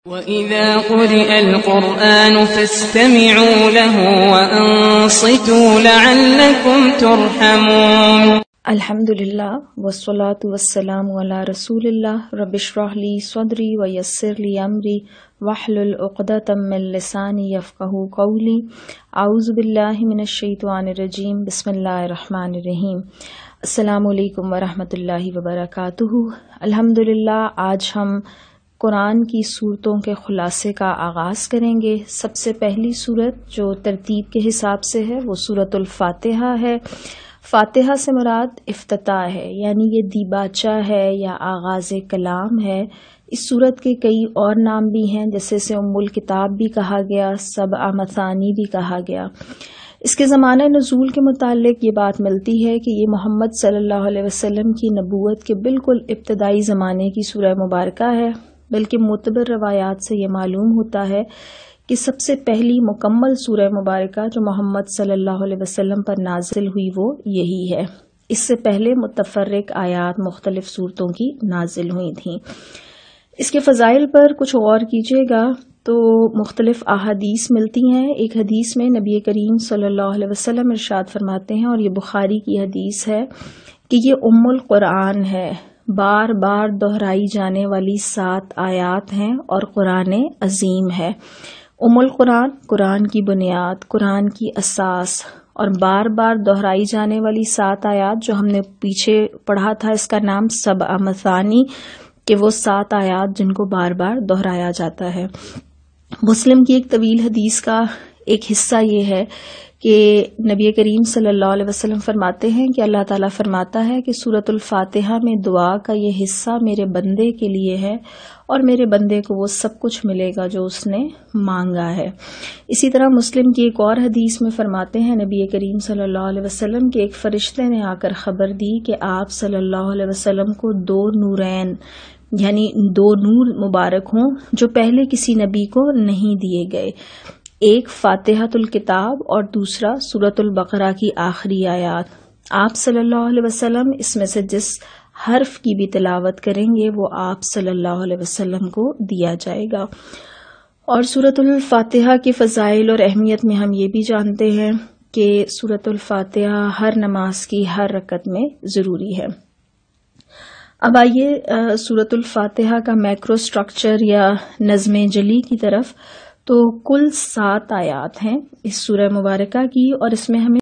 وَإِذَا قُرِئَ الْقُرْآنُ فَاسْتَمِعُوا لَهُ وَأَنصِتُوا لَعَلَّكُمْ تُرْحَمُونَ۔ الحمدللہ والصلاة والسلام علی رسول اللہ رب اشرح لی صدری ویسر لی امری واحلل عقدۃ من لسانی یفقہوا قولی۔ اعوذ باللہ من الشیطان الرجیم، بسم اللہ الرحمن الرحیم۔ السلام علیکم ورحمۃ اللہ وبرکاتہ۔ الحمدللہ آج ہم قرآن کی صورتوں کے خلاصے کا آغاز کریں گے۔ سب سے پہلی صورت جو ترتیب کے حساب سے ہے وہ سورۃ الفاتحہ ہے۔ فاتحہ سے مراد افتتاح ہے، یعنی یہ دیباچہ ہے یا آغاز کلام ہے۔ اس صورت کے کئی اور نام بھی ہیں، جیسے اسے ام الکتاب بھی کہا گیا، سبع مثانی بھی کہا گیا۔ اس کے زمانہ نزول کے متعلق یہ بات ملتی ہے کہ یہ محمد صلی اللہ علیہ وسلم کی نبوت کے بالکل ابتدائی زمانے کی سورہ مبارکہ ہے، بلکہ معتبر روایات سے یہ معلوم ہوتا ہے کہ سب سے پہلی مکمل سورہ مبارکہ جو محمد صلی اللہ علیہ وسلم پر نازل ہوئی وہ یہی ہے۔ اس سے پہلے متفرق آیات مختلف سورتوں کی نازل ہوئی تھیں۔ اس کے فضائل پر کچھ غور کیجیے گا تو مختلف احادیث ملتی ہیں۔ ایک حدیث میں نبی کریم صلی اللہ علیہ وسلم ارشاد فرماتے ہیں، اور یہ بخاری کی حدیث ہے، کہ یہ ام القرآن ہے، بار بار دہرائی جانے والی 7 آیات ہیں اور قرآن عظیم ہے۔ ام القرآن، قرآن کی بنیاد، قرآن کی اساس، اور بار بار دہرائی جانے والی 7 آیات جو ہم نے پیچھے پڑھا تھا، اس کا نام سبع مثانی، کہ وہ 7 آیات جن کو بار بار دہرایا جاتا ہے۔ مسلم کی ایک طویل حدیث کا ایک حصہ یہ ہے کہ نبی کریم صلی اللہ علیہ وسلم فرماتے ہیں کہ اللہ تعالیٰ فرماتا ہے کہ سورۃ الفاتحہ میں دعا کا یہ حصہ میرے بندے کے لیے ہے، اور میرے بندے کو وہ سب کچھ ملے گا جو اس نے مانگا ہے۔ اسی طرح مسلم کی ایک اور حدیث میں فرماتے ہیں نبی کریم صلی اللہ علیہ وسلم کہ ایک فرشتے نے آ کر خبر دی کہ آپ صلی اللہ علیہ وسلم کو 2 نورین، یعنی 2 نور مبارک ہوں جو پہلے کسی نبی کو نہیں دیے گئے، ایک فاتحۃ الکتاب اور دوسرا سورۃ البقرہ کی آخری آیات۔ آپ صلی اللہ علیہ وسلم اس میں سے جس حرف کی بھی تلاوت کریں گے وہ آپ صلی اللہ علیہ وسلم کو دیا جائے گا۔ اور سورۃ الفاتحہ کے فضائل اور اہمیت میں ہم یہ بھی جانتے ہیں کہ سورۃ الفاتحہ ہر نماز کی ہر رکعت میں ضروری ہے۔ اب آئیے سورۃ الفاتحہ کا میکرو سٹرکچر یا نظم جلی کی طرف۔ تو کل 7 آیات ہیں اس سورہ مبارکہ کی، اور اس میں ہمیں